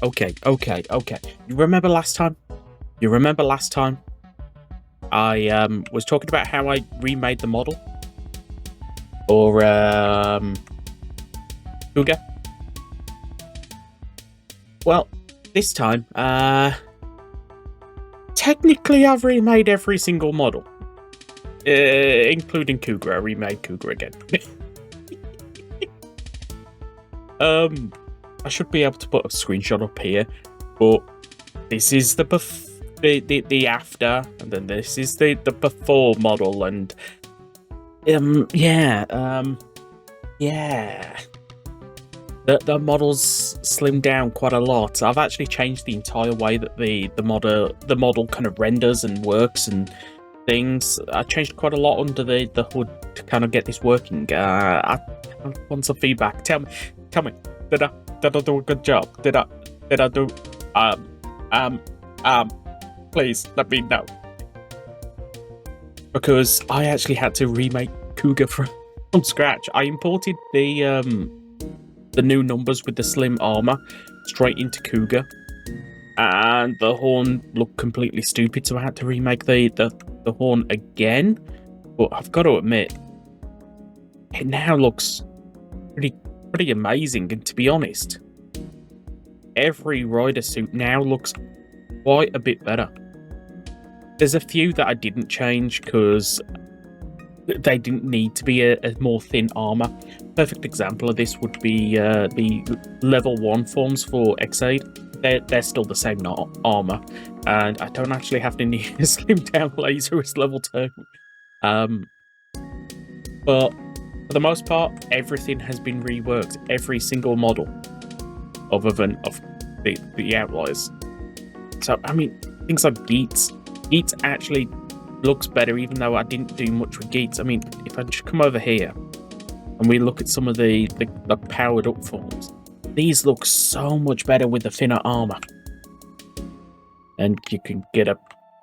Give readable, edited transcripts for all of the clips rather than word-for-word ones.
Okay. You remember last time? I was talking about how I remade the model? Or, Kuuga? Well, this time, technically I've remade every single model. Including Kuuga. I remade Kuuga again. I should be able to put a screenshot up here, but this is the after, and then this is the before model, and yeah. The model's slimmed down quite a lot. I've actually changed the entire way that the model kind of renders and works and things. I changed quite a lot under the hood to kind of get this working. I want some feedback. Tell me, did I do a good job? Did I do please let me know, because I actually had to remake Kuuga from scratch. I imported the new numbers with the slim armor straight into Kuuga, and the horn looked completely stupid, so I had to remake the horn again. But I've got to admit, it now looks pretty amazing. And to be honest, every rider suit now looks quite a bit better. There's a few that I didn't change because they didn't need to be a more thin armor. Perfect example of this would be the level 1 forms for Xaid. They're still the same armor, and I don't actually have to need a slimmed down laser as level 2. But for the most part, everything has been reworked. Every single model, other than of the outliers. So I mean, things like Geats actually looks better, even though I didn't do much with Geats. I mean, if I just come over here and we look at some of the powered up forms, these look so much better with the thinner armor. And you can get a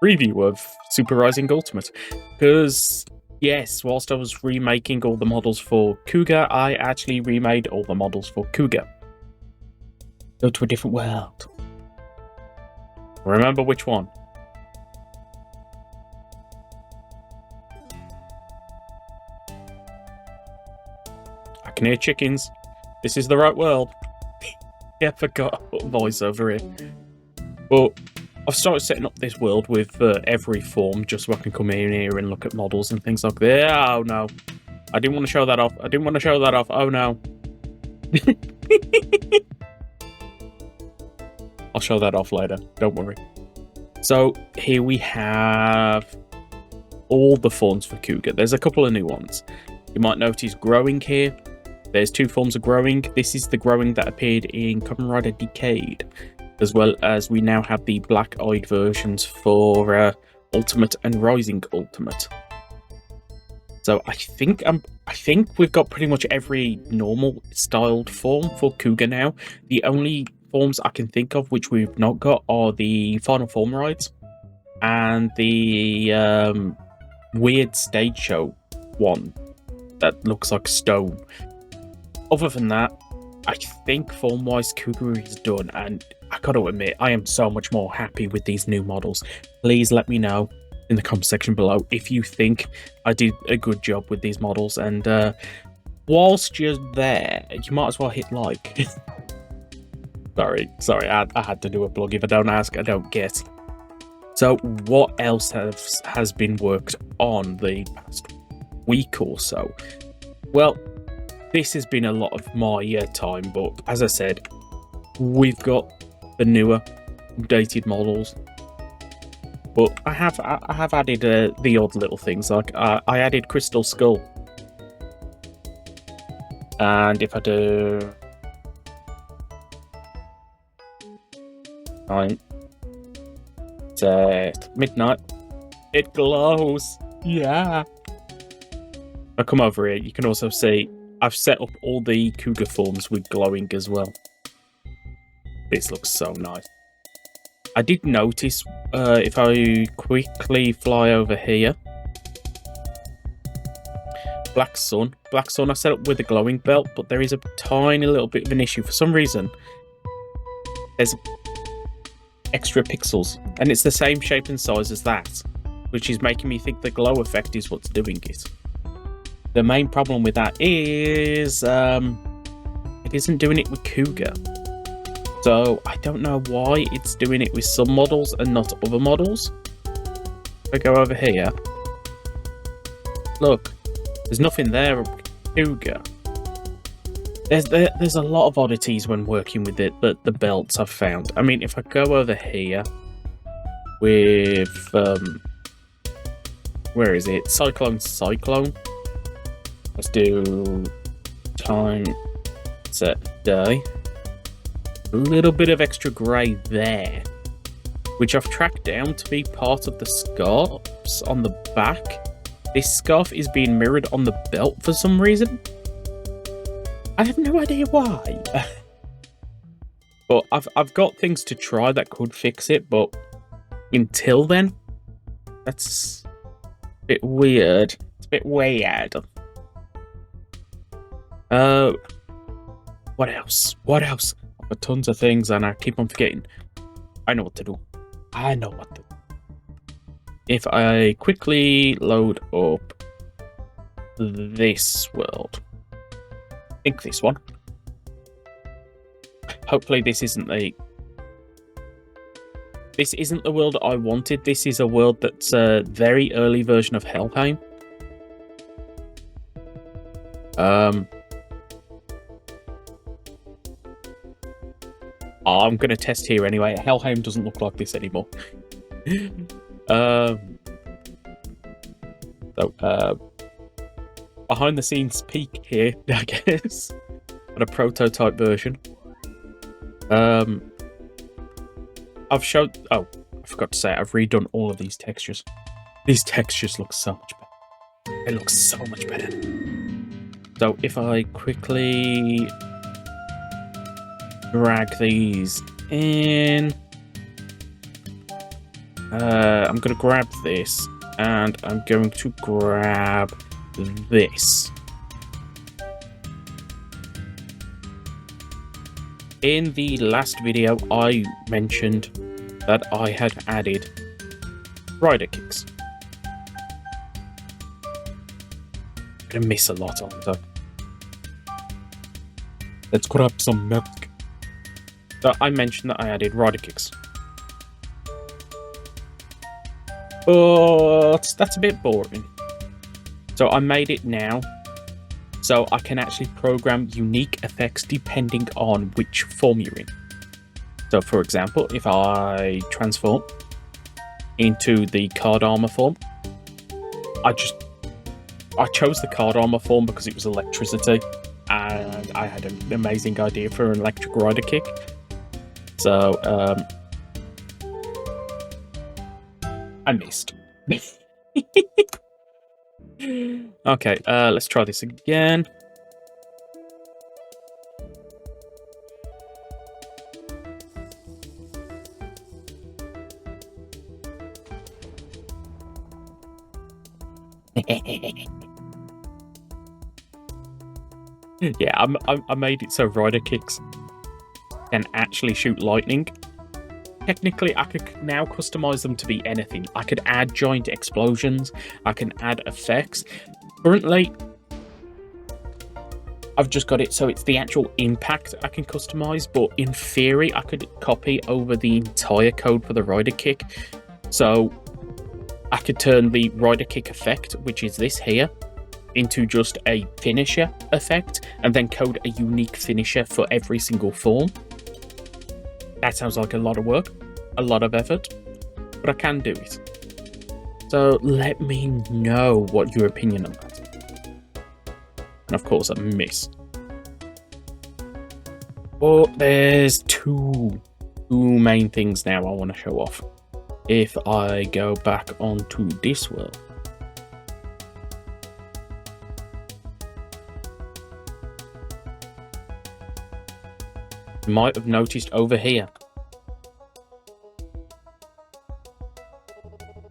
preview of Super Rising Ultimate, because yes, whilst I was remaking all the models for Kuuga, I actually remade all the models for Kuuga. Go to a different world. Remember which one? I can hear chickens. This is the right world. Yeah, I forgot I put voiceover in. But I've started setting up this world with every form, just so I can come in here and look at models and things like that. Oh no. I didn't want to show that off. Oh no. I'll show that off later. Don't worry. So here we have all the forms for Kuuga. There's a couple of new ones. You might notice growing here. There's 2 forms of growing. This is the growing that appeared in Kamen Rider Decade, as well as we now have the black-eyed versions for Ultimate and Rising Ultimate. So I think we've got pretty much every normal styled form for Kuuga now. The only forms I can think of which we've not got are the Final Form rides and the weird stage show one that looks like stone. Other than that, I think form-wise Kuuga is done, and I gotta admit, I am so much more happy with these new models. Please let me know in the comment section below if you think I did a good job with these models, and whilst you're there, you might as well hit like. Sorry, I had to do a plug. If I don't ask, I don't get. So what else has been worked on the past week or so? Well, this has been a lot of my time, but as I said, we've got the newer, updated models. But I have added the odd little things, like I added Crystal Skull. And if I do 9, set, midnight, it glows. Yeah. I come over here, you can also see I've set up all the Kuuga forms with glowing as well. This looks so nice. I did notice, if I quickly fly over here, Black Sun I set up with a glowing belt, but there is a tiny little bit of an issue. For some reason, there's extra pixels, and it's the same shape and size as that, which is making me think the glow effect is what's doing it. The main problem with that is it isn't doing it with Kuuga. So I don't know why it's doing it with some models and not other models. If I go over here, look, there's nothing there with Kuuga. There's a lot of oddities when working with it, but the belts I've found. I mean, if I go over here with where is it? Cyclone. Let's do time set day. A little bit of extra grey there, which I've tracked down to be part of the scarves on the back. This scarf is being mirrored on the belt for some reason. I have no idea why. But I've got things to try that could fix it, but until then, that's a bit weird. It's a bit weird. What else? I've got tons of things and I keep on forgetting. I know what to do. If I quickly load up this world, I think this one. Hopefully this isn't the world I wanted. This is a world that's a very early version of Helheim. I'm going to test here anyway. Helheim doesn't look like this anymore. Behind the scenes peek here, I guess. At a prototype version. I've showed... Oh, I forgot to say, I've redone all of these textures. These textures look so much better. They look so much better. So if I quickly drag these in, I'm going to grab this, and I'm going to grab this. In the last video, I mentioned that I had added rider kicks. I'm going to miss a lot on that. Let's grab some milk. So I mentioned that I added rider kicks. But that's a bit boring. So I made it now, so I can actually program unique effects depending on which form you're in. So for example, if I transform into the card armor form, I chose the card armor form because it was electricity, and I had an amazing idea for an electric rider kick. So I missed. Okay, let's try this again. Yeah, I made it so rider kicks can actually shoot lightning. Technically, I could now customize them to be anything. I could add giant explosions. I can add effects. Currently, I've just got it so it's the actual impact I can customize, but in theory, I could copy over the entire code for the rider kick. So I could turn the rider kick effect, which is this here, into just a finisher effect, and then code a unique finisher for every single form. That sounds like a lot of work, a lot of effort, but I can do it. So let me know what your opinion on that. And of course, I missed. But there's two main things now I want to show off. If I go back onto this world, you might have noticed over here.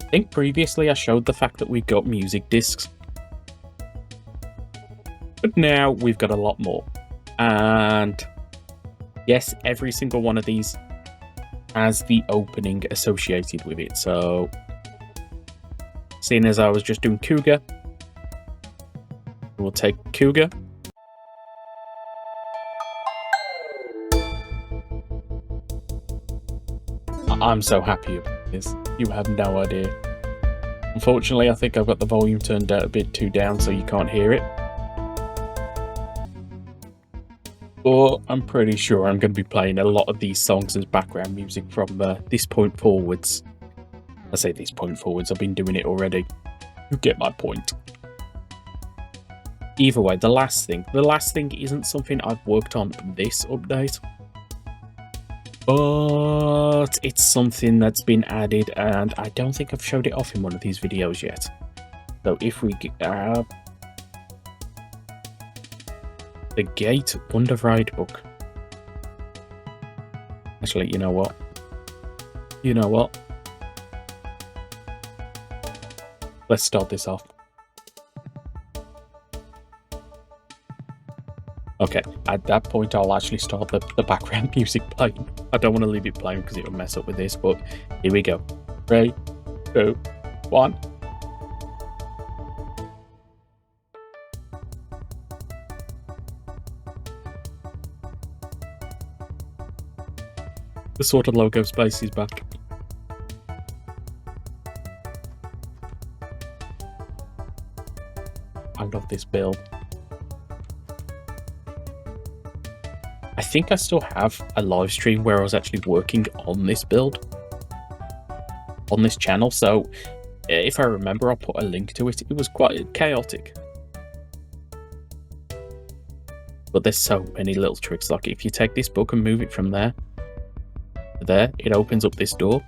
I think previously I showed the fact that we got music discs. But now we've got a lot more. And yes, every single one of these has the opening associated with it. So, seeing as I was just doing Kuuga, we'll take Kuuga. I'm so happy about this. You have no idea. Unfortunately, I think I've got the volume turned a bit too down so you can't hear it. But I'm pretty sure I'm going to be playing a lot of these songs as background music from this point forwards. I say this point forwards, I've been doing it already. You get my point. Either way, the last thing isn't something I've worked on this update. But it's something that's been added, and I don't think I've showed it off in one of these videos yet. So if we get the Gate Wonder Ride book. Actually, you know what? Let's start this off. Okay, at that point I'll actually start the background music playing. I don't want to leave it playing because it'll mess up with this, but here we go. 3, 2, 1. The sort of logo space is back. I love this build. I think I still have a live stream where I was actually working on this build on this channel, so if I remember, I'll put a link to it. It was quite chaotic. But there's so many little tricks. Like if you take this book and move it from there to there, it opens up this door.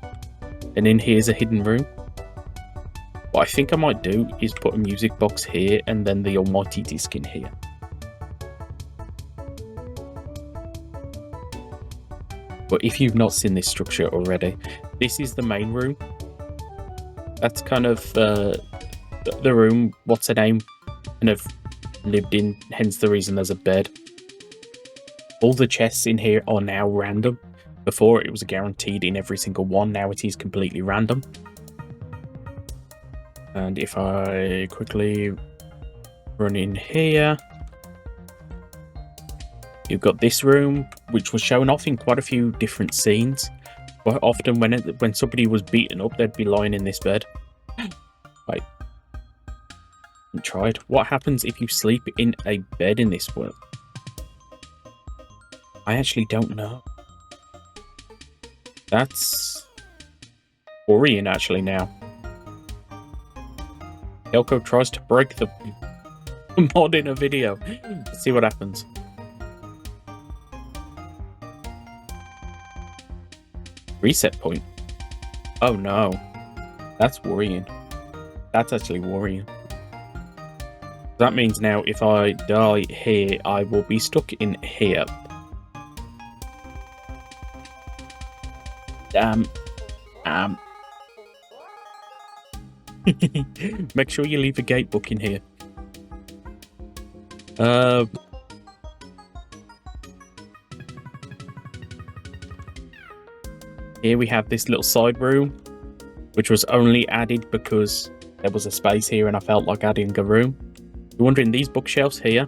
And in here's a hidden room. What I think I might do is put a music box here and then the almighty disc in here. But if you've not seen this structure already, this is the main room. That's kind of the room, what's her name, kind of lived in, hence the reason there's a bed. All the chests in here are now random. Before it was guaranteed in every single one, now it is completely random. And if I quickly run in here, you've got this room, which was shown off in quite a few different scenes. Quite often when somebody was beaten up, they'd be lying in this bed. Wait. I tried. What happens if you sleep in a bed in this world? I actually don't know. That's worrying actually now. Kelco tries to break the mod in a video. Let's see what happens. Reset point. Oh no. That's worrying. That's actually worrying. That means now if I die here, I will be stuck in here. Make sure you leave a gate book in here. Here we have this little side room, which was only added because there was a space here and I felt like adding a room. You're wondering, these bookshelves here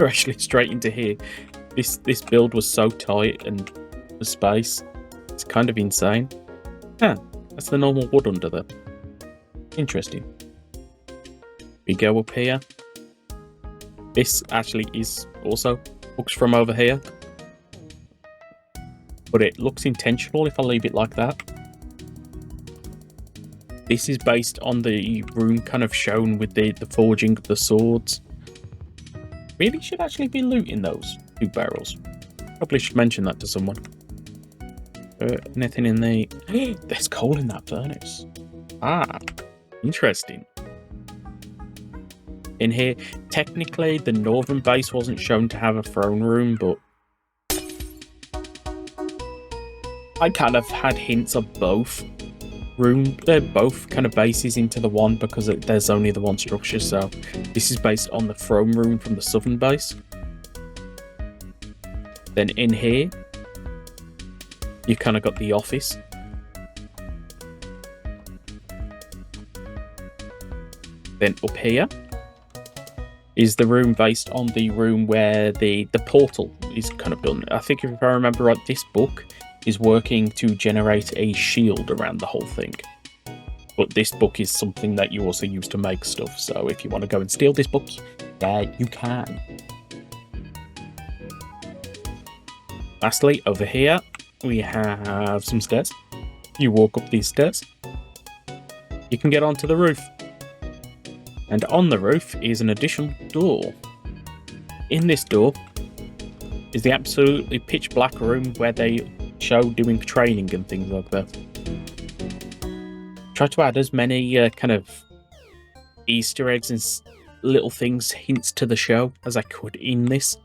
are actually straight into here. This build was so tight and the space, it's kind of insane. Huh, that's the normal wood under there. Interesting. We go up here. This actually is also books from over here. But it looks intentional if I leave it like that. This is based on the room kind of shown with the forging of the swords. Really should actually be looting those 2 barrels. Probably should mention that to someone. Anything in the... There's coal in that furnace. Ah, interesting. In here, technically the northern base wasn't shown to have a throne room, but I kind of had hints of both they're both kind of bases into the one because there's only the one structure. So this is based on the throne room from the southern base. Then in here, you kind of got the office. Then up here is the room based on the room where the portal is kind of done. I think if I remember right, this book is working to generate a shield around the whole thing. But this book is something that you also use to make stuff. So if you want to go and steal this book, yeah, you can. Lastly, over here, we have some stairs. You walk up these stairs. You can get onto the roof. And on the roof is an additional door. In this door is the absolutely pitch black room where they show doing training and things like that. Try to add as many kind of Easter eggs and little things, hints to the show as I could in this.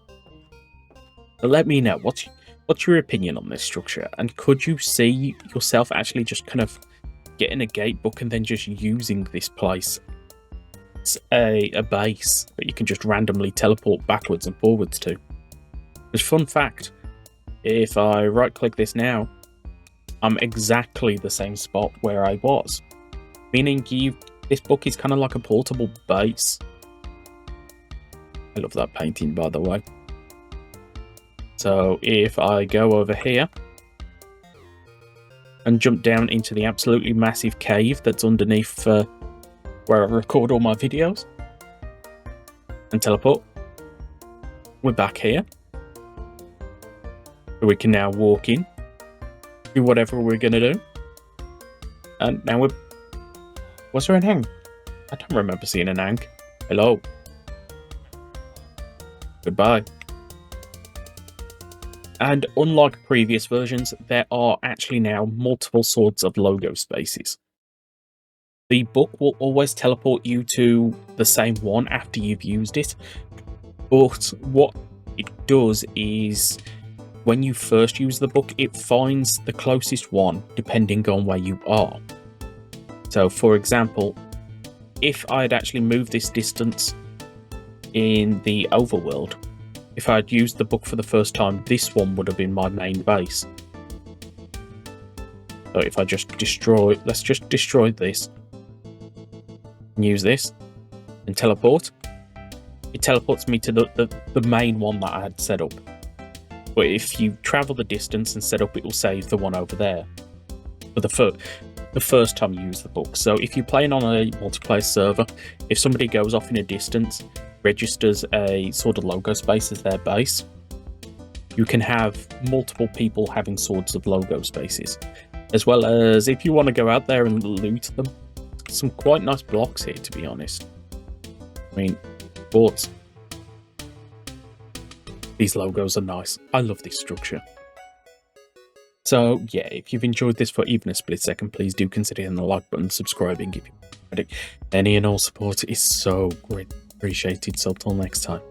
But let me know, what's your opinion on this structure? And could you see yourself actually just kind of getting a gate book and then just using this place as a base that you can just randomly teleport backwards and forwards to? Just fun fact, if I right click this now, I'm exactly the same spot where I was. Meaning this book is kind of like a portable base. I love that painting, by the way. So if I go over here and jump down into the absolutely massive cave that's underneath where I record all my videos and teleport, we're back here. We can now walk in, do whatever we're going to do. And now was there an hang? I don't remember seeing an hang. Hello. Goodbye. And unlike previous versions, there are actually now multiple sorts of logo spaces. The book will always teleport you to the same one after you've used it. But what it does is, when you first use the book, it finds the closest one depending on where you are. So, for example, if I'd actually moved this distance in the overworld, if I'd used the book for the first time, this one would have been my main base. So if I just let's just destroy this, and use this, and teleport, it teleports me to the main one that I had set up. But if you travel the distance and set up, it will save the one over there for the first time you use the book. So if you're playing on a multiplayer server, if somebody goes off in a distance, registers a sort of logo space as their base, you can have multiple people having sorts of logo spaces. As well as if you want to go out there and loot them, some quite nice blocks here, to be honest. I mean, but these logos are nice. I love this structure. So yeah, if you've enjoyed this for even a split second, please do consider hitting the like button, subscribing if you any and all support is so great appreciated. So till next time.